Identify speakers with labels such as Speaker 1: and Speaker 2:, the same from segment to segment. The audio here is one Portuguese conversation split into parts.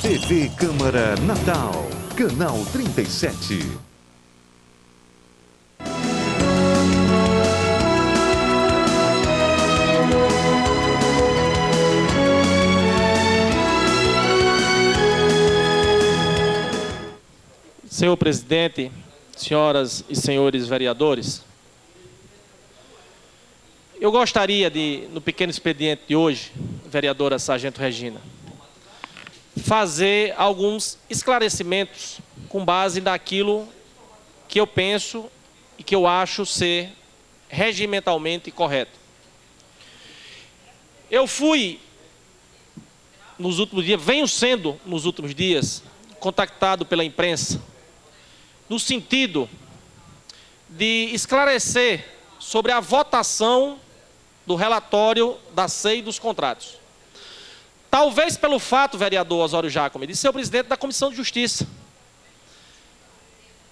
Speaker 1: TV Câmara Natal, canal 37.
Speaker 2: Senhor presidente, senhoras e senhores vereadores, eu gostaria de, no pequeno expediente de hoje, vereadora Sargento Regina, fazer alguns esclarecimentos com base naquilo que eu penso e que eu acho ser regimentalmente correto. Eu fui, nos últimos dias, venho sendo, nos últimos dias, contactado pela imprensa, no sentido de esclarecer sobre a votação do relatório da SEI dos contratos. Talvez pelo fato, vereador Osório Jacome, de ser o presidente da Comissão de Justiça.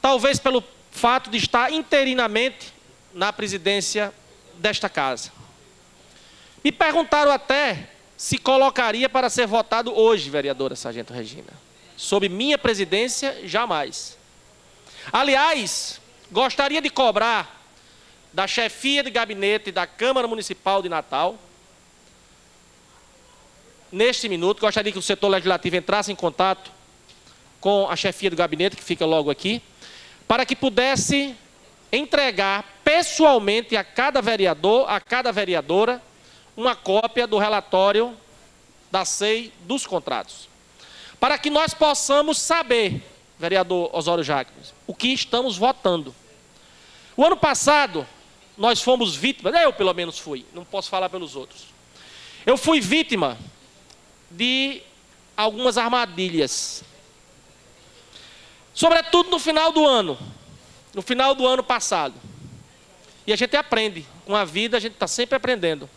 Speaker 2: Talvez pelo fato de estar interinamente na presidência desta casa. Me perguntaram até se colocaria para ser votado hoje, vereadora Sargento Regina. Sob minha presidência, jamais. Aliás, gostaria de cobrar da chefia de gabinete da Câmara Municipal de Natal, neste minuto, gostaria que o setor legislativo entrasse em contato com a chefia do gabinete, que fica logo aqui, para que pudesse entregar pessoalmente a cada vereador, a cada vereadora, uma cópia do relatório da SEI dos contratos. Para que nós possamos saber, vereador Osório Jacome, o que estamos votando. O ano passado, nós fomos vítimas, eu pelo menos fui, não posso falar pelos outros. Eu fui vítima de algumas armadilhas. Sobretudo no final do ano passado. E a gente aprende, com a vida a gente está sempre aprendendo.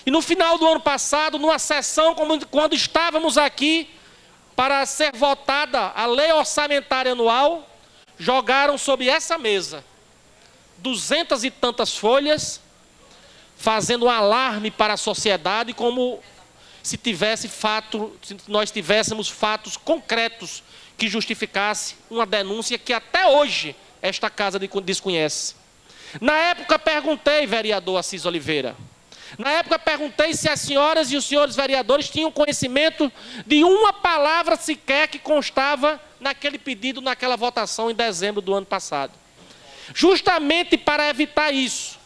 Speaker 2: E no final do ano passado, numa sessão, quando estávamos aqui para ser votada a lei orçamentária anual, jogaram sobre essa mesa 200 e tantas folhas, fazendo um alarme para a sociedade, como se nós tivéssemos fatos concretos que justificasse uma denúncia que até hoje esta casa desconhece. Na época perguntei, vereador Assis Oliveira, se as senhoras e os senhores vereadores tinham conhecimento de uma palavra sequer que constava naquele pedido, naquela votação em dezembro do ano passado. Justamente para evitar isso,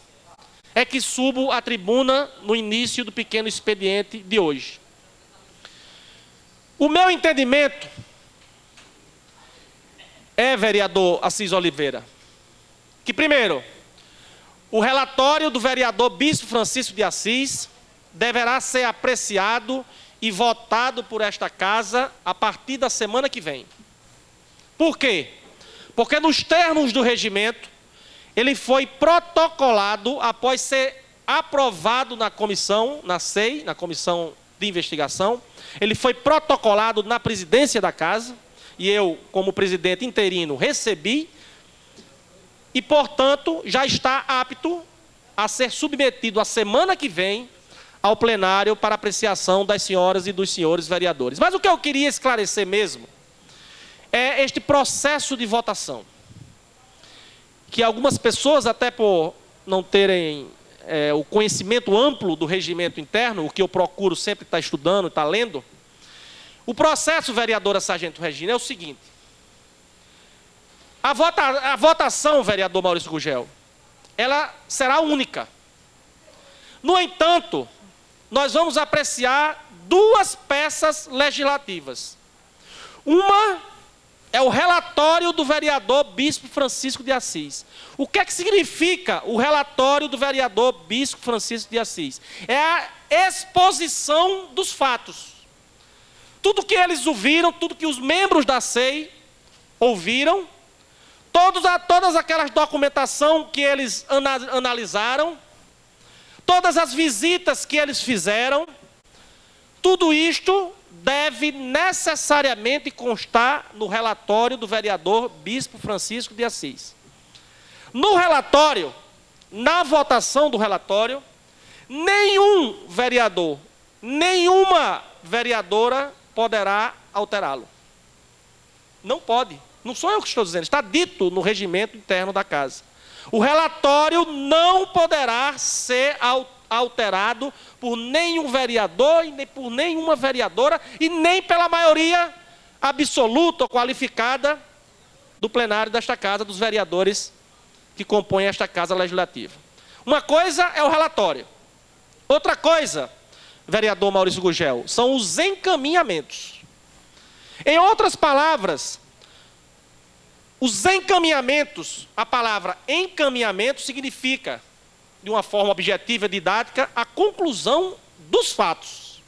Speaker 2: é que subo à tribuna no início do pequeno expediente de hoje. O meu entendimento é, vereador Assis Oliveira, que primeiro, o relatório do vereador Bispo Francisco de Assis deverá ser apreciado e votado por esta casa a partir da semana que vem. Por quê? Porque nos termos do regimento, ele foi protocolado após ser aprovado na comissão, na SEI, na comissão de investigação. Ele foi protocolado na presidência da casa e eu, como presidente interino, recebi e, portanto, já está apto a ser submetido a semana que vem ao plenário para apreciação das senhoras e dos senhores vereadores. Mas o que eu queria esclarecer mesmo é este processo de votação, que algumas pessoas, até por não terem o conhecimento amplo do regimento interno, o que eu procuro sempre estar estudando, estar lendo, o processo, vereadora Sargento Regina, é o seguinte: a votação, vereador Maurício Gugel, ela será única. No entanto, nós vamos apreciar duas peças legislativas. Uma é o relatório do vereador Bispo Francisco de Assis. O que é que significa o relatório do vereador Bispo Francisco de Assis? É a exposição dos fatos. Tudo que eles ouviram, tudo que os membros da SEI ouviram, todas aquelas documentação que eles analisaram, todas as visitas que eles fizeram, tudo isto deve necessariamente constar no relatório do vereador Bispo Francisco de Assis. No relatório, na votação do relatório, nenhum vereador, nenhuma vereadora poderá alterá-lo. Não pode. Não sou eu que estou dizendo, está dito no regimento interno da casa. O relatório não poderá ser alterado por nenhum vereador e nem por nenhuma vereadora e nem pela maioria absoluta ou qualificada do plenário desta casa, dos vereadores que compõem esta casa legislativa. Uma coisa é o relatório. Outra coisa, vereador Maurício Gugel, são os encaminhamentos. Em outras palavras, os encaminhamentos, a palavra encaminhamento significa, de uma forma objetiva e didática, a conclusão dos fatos.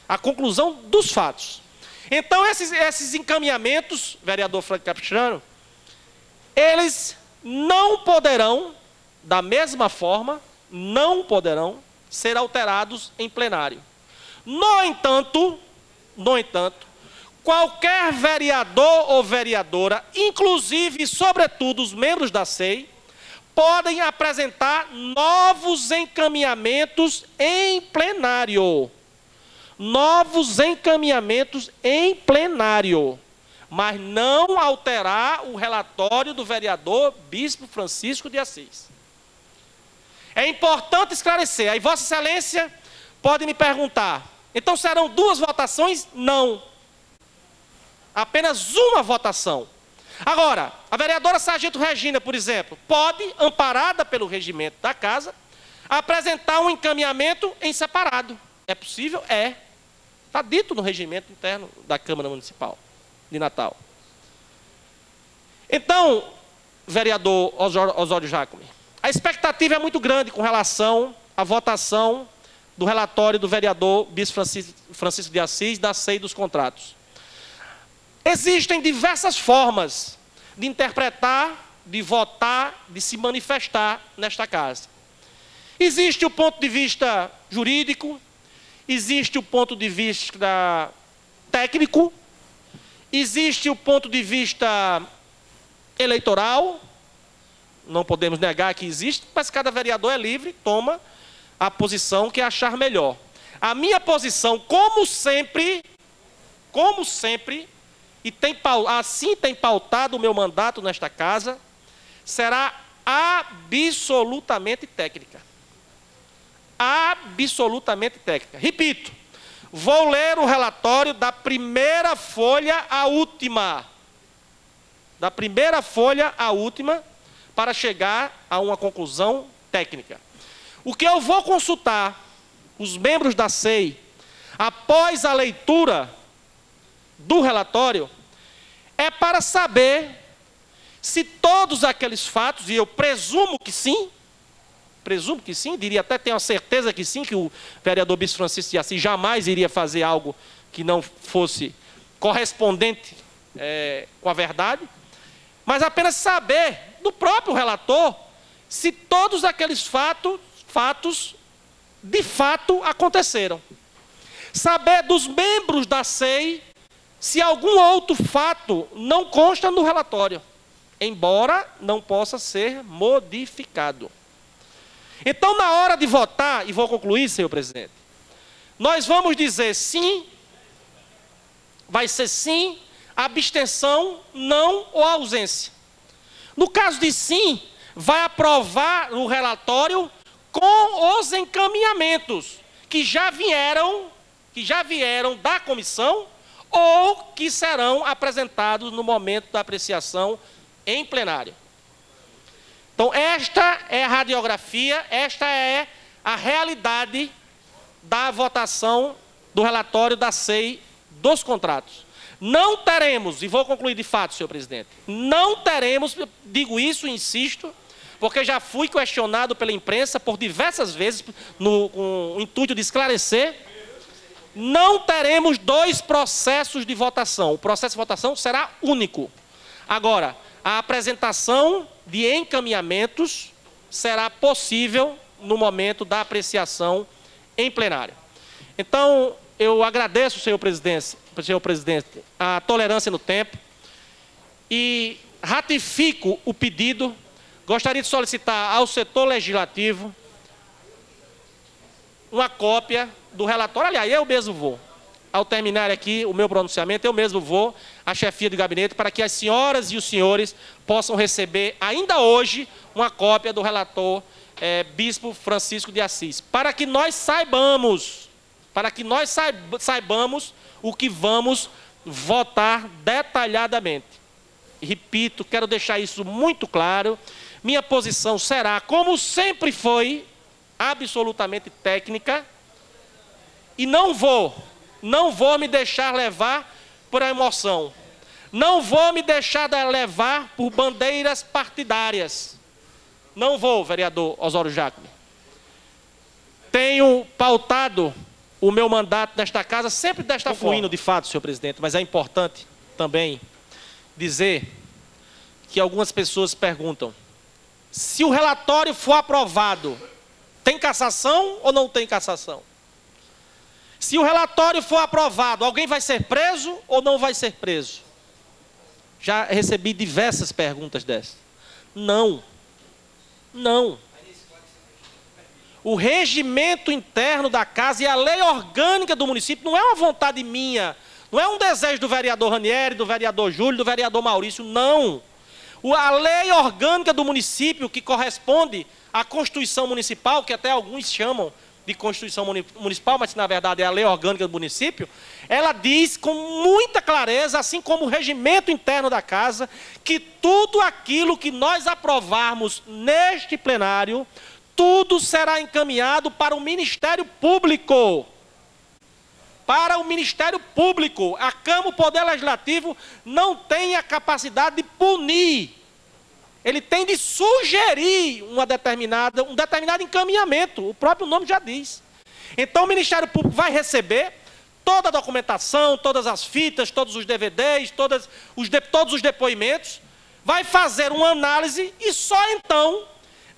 Speaker 2: A conclusão dos fatos. Então, esses encaminhamentos, vereador Frank Capistrano, eles não poderão, da mesma forma, não poderão ser alterados em plenário. No entanto, qualquer vereador ou vereadora, inclusive e sobretudo os membros da SEI, podem apresentar novos encaminhamentos em plenário. Novos encaminhamentos em plenário, mas não alterar o relatório do vereador Bispo Francisco de Assis. É importante esclarecer. Aí Vossa Excelência pode me perguntar, então serão 2 votações? Não. Apenas uma votação. Agora, a vereadora Sargento Regina, por exemplo, pode, amparada pelo regimento da casa, apresentar um encaminhamento em separado. É possível? É. Está dito no regimento interno da Câmara Municipal de Natal. Então, vereador Osório Jacome, a expectativa é muito grande com relação à votação do relatório do vereador Bispo Francisco de Assis da SEI dos contratos. Existem diversas formas de interpretar, de votar, de se manifestar nesta casa. Existe o ponto de vista jurídico, existe o ponto de vista técnico, existe o ponto de vista eleitoral, não podemos negar que existe, mas cada vereador é livre, toma a posição que achar melhor. A minha posição, como sempre, e assim tem pautado o meu mandato nesta casa, será absolutamente técnica. Absolutamente técnica. Repito, vou ler o relatório da primeira folha à última. Da primeira folha à última, para chegar a uma conclusão técnica. O que eu vou consultar os membros da SEI, após a leitura do relatório, é para saber se todos aqueles fatos, e eu presumo que sim, diria até, tenho a certeza que sim, que o vereador Bispo Francisco de Assis jamais iria fazer algo que não fosse correspondente com a verdade, mas apenas saber do próprio relator se todos aqueles fatos de fato aconteceram. Saber dos membros da SEI se algum outro fato não consta no relatório, embora não possa ser modificado. Então, na hora de votar, e vou concluir, senhor presidente, nós vamos dizer sim, vai ser sim, abstenção, não ou ausência. No caso de sim, vai aprovar o relatório com os encaminhamentos que já vieram da comissão ou que serão apresentados no momento da apreciação em plenário. Então, esta é a radiografia, esta é a realidade da votação do relatório da SEI dos contratos. Não teremos, e vou concluir de fato, senhor presidente, não teremos, digo isso e insisto, porque já fui questionado pela imprensa por diversas vezes, com o intuito de esclarecer, não teremos 2 processos de votação. O processo de votação será único. Agora, a apresentação de encaminhamentos será possível no momento da apreciação em plenário. Então, eu agradeço, senhor presidente, a tolerância no tempo e ratifico o pedido. Gostaria de solicitar ao setor legislativo uma cópia do relatório. Aliás, eu mesmo vou. ao terminar aqui o meu pronunciamento, eu mesmo vou à chefia do gabinete para que as senhoras e os senhores possam receber, ainda hoje, uma cópia do relator Bispo Francisco de Assis, para que nós saibamos, o que vamos votar detalhadamente. E repito, quero deixar isso muito claro, minha posição será, como sempre foi, absolutamente técnica, e não vou me deixar levar por emoção. Não vou me deixar levar por bandeiras partidárias. Não vou, vereador Osório Jacome. Tenho pautado o meu mandato nesta casa, sempre desta forma, de fato, senhor presidente, mas é importante também dizer que algumas pessoas perguntam: se o relatório for aprovado, tem cassação ou não tem cassação? Se o relatório for aprovado, alguém vai ser preso ou não vai ser preso? Já recebi diversas perguntas dessas. Não. Não. O regimento interno da casa e a lei orgânica do município não é uma vontade minha, não é um desejo do vereador Ranieri, do vereador Júlio, do vereador Maurício, não. A lei orgânica do município, que corresponde à Constituição Municipal, que até alguns chamam de Constituição Municipal, mas na verdade é a lei orgânica do município, ela diz com muita clareza, assim como o regimento interno da casa, que tudo aquilo que nós aprovarmos neste plenário, tudo será encaminhado para o Ministério Público. Para o Ministério Público. A Câmara, o Poder Legislativo, não tem a capacidade de punir. Ele tem de sugerir um determinado encaminhamento. O próprio nome já diz. Então o Ministério Público vai receber toda a documentação, todas as fitas, todos os DVDs, todos os depoimentos, vai fazer uma análise e só então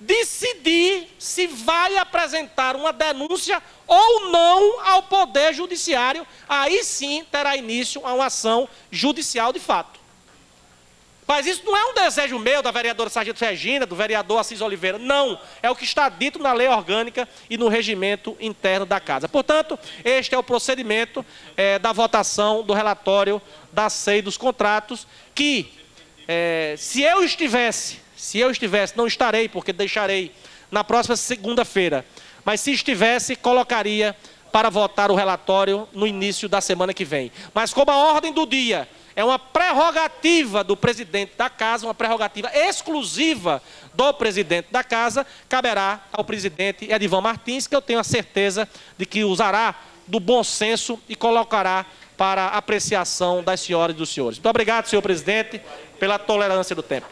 Speaker 2: decidir se vai apresentar uma denúncia ou não ao Poder Judiciário. Aí sim terá início a uma ação judicial de fato. Mas isso não é um desejo meu, da vereadora Sargento Regina, do vereador Assis Oliveira. Não, é o que está dito na lei orgânica e no regimento interno da casa. Portanto, este é o procedimento da votação do relatório da SEI dos contratos, que se eu estivesse, não estarei, porque deixarei na próxima segunda-feira, mas se estivesse, colocaria para votar o relatório no início da semana que vem. Mas como a ordem do dia é uma prerrogativa do presidente da casa, uma prerrogativa exclusiva do presidente da casa, caberá ao presidente Edivan Martins, que eu tenho a certeza de que usará do bom senso e colocará para apreciação das senhoras e dos senhores. Muito obrigado, senhor presidente, pela tolerância do tempo.